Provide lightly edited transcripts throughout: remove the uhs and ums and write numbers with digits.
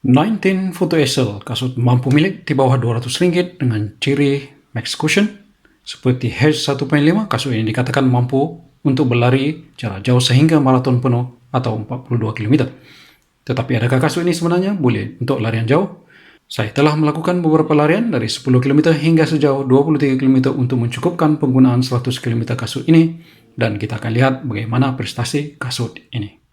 19 Photo Excel, kasut mampu milik di bawah Rp200 dengan ciri max cushion. Seperti Hedge 1.5, kasut ini dikatakan mampu untuk berlari jarak jauh sehingga maraton penuh atau 42 km. Tetapi adakah kasut ini sebenarnya boleh untuk larian jauh? Saya telah melakukan beberapa larian dari 10 km hingga sejauh 23 km untuk mencukupkan penggunaan 100 km kasut ini, dan kita akan lihat bagaimana prestasi kasut ini.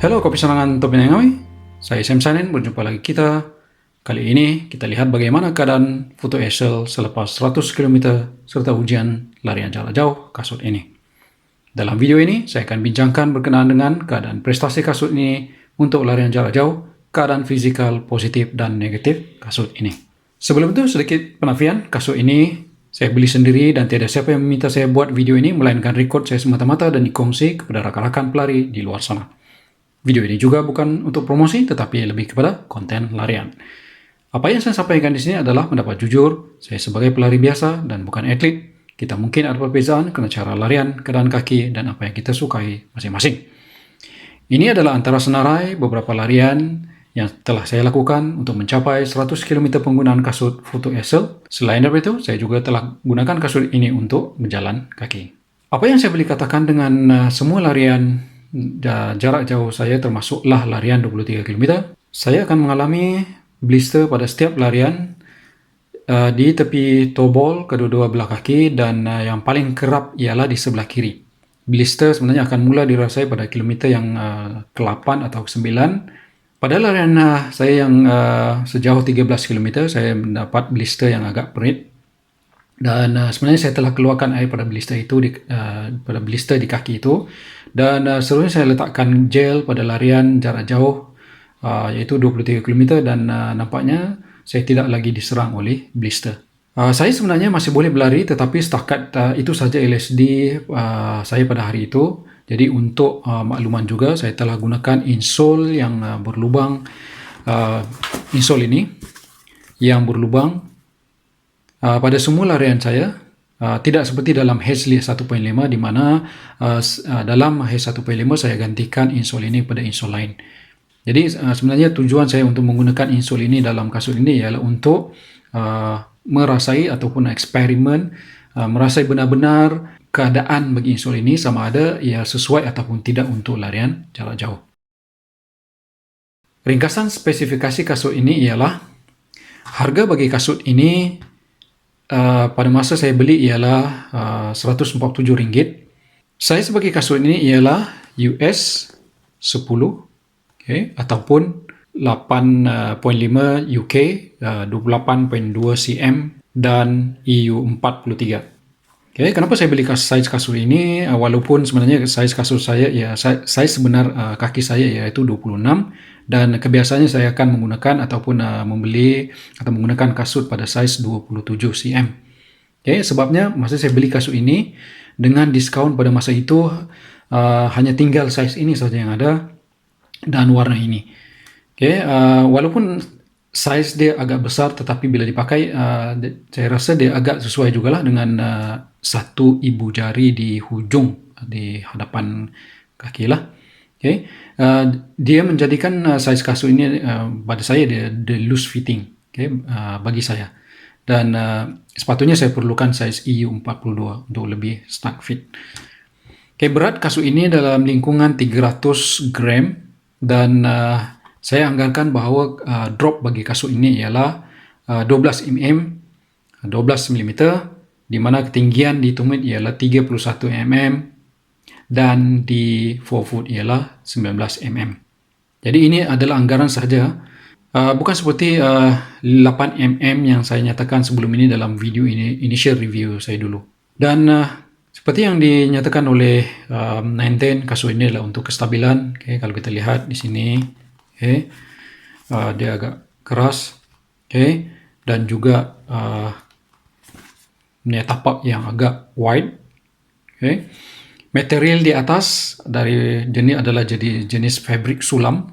Halo Kopi Serangan Topi Nengawi, saya Sam Sanen, berjumpa lagi kita. Kali ini kita lihat bagaimana keadaan Photo Excel selepas 100 km serta ujian larian jarak jauh kasut ini. Dalam video ini saya akan bincangkan berkenaan dengan keadaan prestasi kasut ini untuk larian jarak jauh, keadaan fisikal positif dan negatif kasut ini. Sebelum itu sedikit penafian, kasut ini saya beli sendiri dan tidak ada siapa yang meminta saya buat video ini, melainkan record saya semata-mata dan dikongsi kepada rakan-rakan pelari di luar sana. Video ini juga bukan untuk promosi, tetapi lebih kepada konten larian. Apa yang saya sampaikan di sini adalah pendapat jujur. Saya sebagai pelari biasa dan bukan atlet. Kita mungkin ada perbezaan karena cara larian, keadaan kaki, dan apa yang kita sukai masing-masing. Ini adalah antara senarai beberapa larian yang telah saya lakukan untuk mencapai 100 km penggunaan kasut Photo Excel. Selain dari itu, saya juga telah gunakan kasut ini untuk berjalan kaki. Apa yang saya boleh katakan dengan semua larian jarak jauh saya, termasuklah larian 23 km, saya akan mengalami blister pada setiap larian di tepi toe ball kedua-dua belah kaki, dan yang paling kerap ialah di sebelah kiri. Blister sebenarnya akan mula dirasai pada kilometer yang ke-8 atau ke-9. Pada larian saya yang sejauh 13 km, saya mendapat blister yang agak perit. Dan sebenarnya saya telah keluarkan air pada blister itu pada blister di kaki itu, dan seterusnya saya letakkan gel pada larian jarak jauh yaitu 23 km, dan nampaknya saya tidak lagi diserang oleh blister. Saya sebenarnya masih boleh berlari, tetapi setakat itu saja LSD saya pada hari itu. Jadi untuk makluman juga, saya telah gunakan insole yang berlubang, insole ini yang berlubang pada semua larian saya, tidak seperti dalam Hedge 1.5 di mana dalam Hedge 1.5 saya gantikan insole ini pada insole lain. Jadi sebenarnya tujuan saya untuk menggunakan insole ini dalam kasut ini ialah untuk merasai ataupun eksperimen, merasai benar-benar keadaan bagi insole ini sama ada ia sesuai ataupun tidak untuk larian jarak jauh. Ringkasan spesifikasi kasut ini ialah harga bagi kasut ini pada masa saya beli ialah RM147. Saiz bagi kasut ini ialah US 10, ataupun 8.5 UK 28.2 cm dan EU 43. Kenapa saya beli saiz kasut ini? Walaupun sebenarnya saiz kasut saya saiz sebenar kaki saya iaitu 26, dan kebiasaannya saya akan menggunakan ataupun membeli atau menggunakan kasut pada saiz 27 cm. Sebabnya masa saya beli kasut ini dengan diskaun pada masa itu hanya tinggal saiz ini saja yang ada dan warna ini. Walaupun saiz dia agak besar, tetapi bila dipakai saya rasa dia agak sesuai jugalah dengan satu ibu jari di hujung di hadapan kaki lah. Dia menjadikan saiz kasut ini pada saya dia loose fitting, bagi saya. Dan sepatutnya saya perlukan saiz EU 42 untuk lebih snug fit. Berat kasut ini dalam lingkungan 300 gram, dan saya anggarkan bahawa drop bagi kasut ini ialah 12 mm, 12 mm, di mana ketinggian di tumit ialah 31 mm dan di forefoot ialah 19 mm. Jadi ini adalah anggaran sahaja. Bukan seperti 8 mm yang saya nyatakan sebelum ini dalam video ini, initial review saya dulu. Dan seperti yang dinyatakan oleh Nine10, kasut ini adalah untuk kestabilan. Kalau kita lihat di sini, dia agak keras, dan juga tapak yang agak wide. Material di atas dari jenis adalah jenis fabric sulam.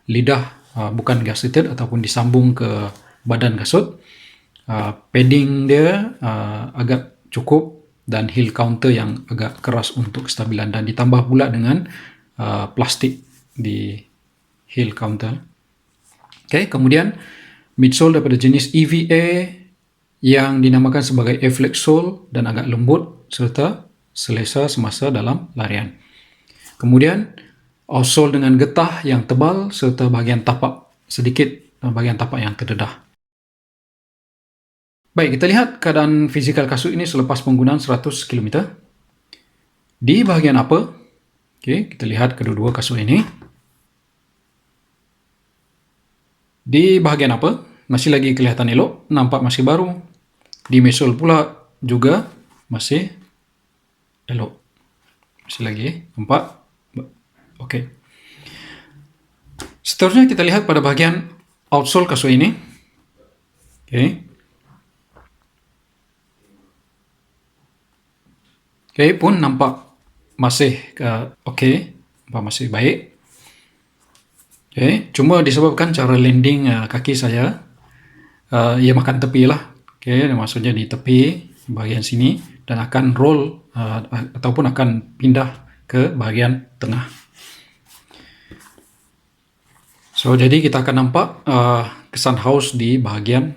Lidah bukan gasketed ataupun disambung ke badan kasut. Padding dia agak cukup, dan heel counter yang agak keras untuk kestabilan, dan ditambah pula dengan plastik di heel counter. Kemudian midsole daripada jenis EVA yang dinamakan sebagai A-flex sole dan agak lembut serta selesa semasa dalam larian. Kemudian outsole dengan getah yang tebal serta bahagian tapak sedikit, bahagian tapak yang terdedah. Baik, kita lihat keadaan fizikal kasut ini selepas penggunaan 100 km. Di bahagian upper, kita lihat kedua-dua kasut ini. Di bahagian upper masih lagi kelihatan elok, nampak masih baru. Di midsole pula juga masih elok. Masih lagi, nampak? Okey. Seterusnya kita lihat pada bahagian outsole kasut ini. Pun nampak masih nampak masih baik. Cuma disebabkan cara landing kaki saya, ia makan tepi lah. Maksudnya di tepi bahagian sini, dan akan roll ataupun akan pindah ke bahagian tengah. Jadi kita akan nampak kesan haus di bahagian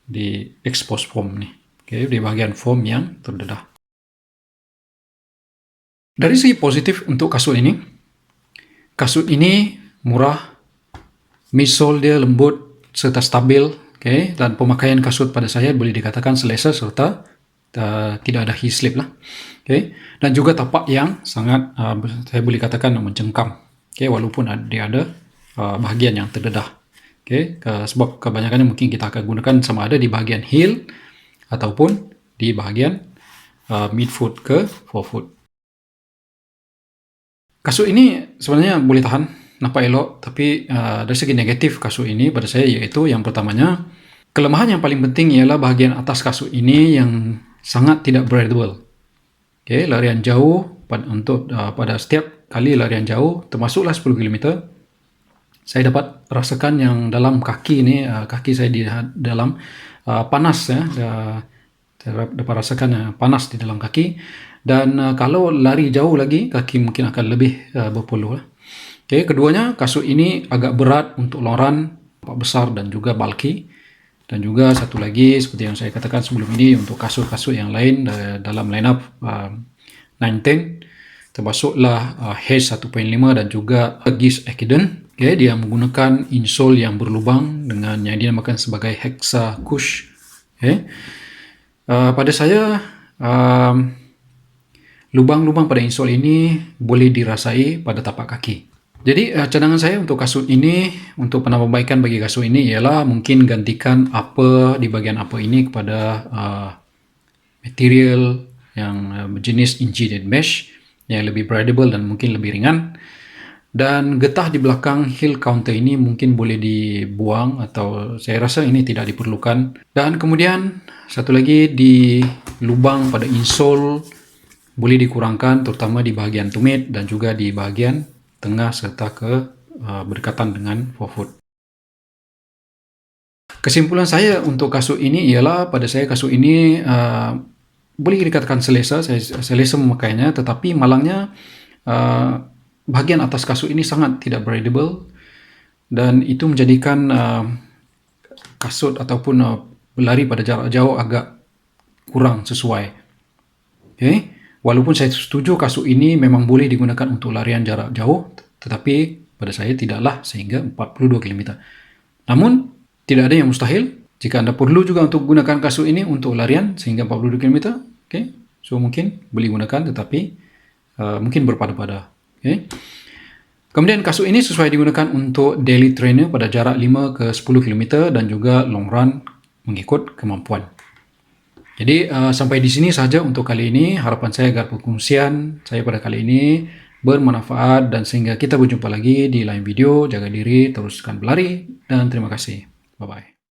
di exposed foam ni. Di bahagian foam yang terdedah. Dari segi positif untuk kasut ini murah, midsole dia lembut serta stabil, dan pemakaian kasut pada saya boleh dikatakan selesa serta tidak ada heel slip lah. Dan juga tapak yang sangat saya boleh katakan mencengkam, walaupun dia ada bahagian yang terdedah. Sebab kebanyakannya mungkin kita akan gunakan sama ada di bahagian heel ataupun di bahagian midfoot ke forefoot. Kasut ini sebenarnya boleh tahan, nampak elok, tapi dari segi negatif kasut ini pada saya iaitu yang pertamanya, kelemahan yang paling penting ialah bahagian atas kasut ini yang sangat tidak breathable. Larian jauh pada setiap kali larian jauh, termasuklah 10 km, saya dapat rasakan yang dalam kaki ini, kaki saya di dalam panas, saya dapat rasakan panas di dalam kaki. Dan kalau lari jauh lagi, kaki mungkin akan lebih berpeluh. Keduanya, kasut ini agak berat untuk loran, besar dan juga bulky. Dan juga satu lagi seperti yang saya katakan sebelum ini untuk kasut-kasut yang lain dalam lineup 910 termasuklah Hedge 1.5 dan juga Gis Ekiden. Okay, dia menggunakan insole yang berlubang dengan yang dinamakan sebagai Hexa Cush. Okay. Pada saya lubang-lubang pada insole ini boleh dirasai pada tapak kaki. Jadi cadangan saya untuk kasut ini, untuk penambahbaikan bagi kasut ini ialah mungkin gantikan upper di bagian upper ini kepada material yang berjenis engineered mesh yang lebih breathable dan mungkin lebih ringan. Dan getah di belakang heel counter ini mungkin boleh dibuang atau saya rasa ini tidak diperlukan. Dan kemudian satu lagi di lubang pada insole boleh dikurangkan terutama di bahagian tumit dan juga di bahagian tengah serta berdekatan dengan forefoot. Kesimpulan saya untuk kasut ini ialah pada saya kasut ini boleh dikatakan selesa, saya selesa memakainya, tetapi malangnya bahagian atas kasut ini sangat tidak breathable dan itu menjadikan kasut ataupun berlari pada jarak jauh agak kurang sesuai. Okay? Walaupun saya setuju kasut ini memang boleh digunakan untuk larian jarak jauh, tetapi pada saya tidaklah sehingga 42 km. Namun, tidak ada yang mustahil. Jika Anda perlu juga untuk gunakan kasut ini untuk larian sehingga 42 km, okay? So mungkin boleh gunakan, tetapi mungkin berpada-pada. Okay? Kemudian kasut ini sesuai digunakan untuk daily trainer pada jarak 5 ke 10 km dan juga long run mengikut kemampuan. Jadi sampai di sini saja untuk kali ini. Harapan saya agar perkongsian saya pada kali ini bermanfaat dan sehingga kita berjumpa lagi di lain video. Jaga diri, teruskan berlari dan terima kasih. Bye-bye.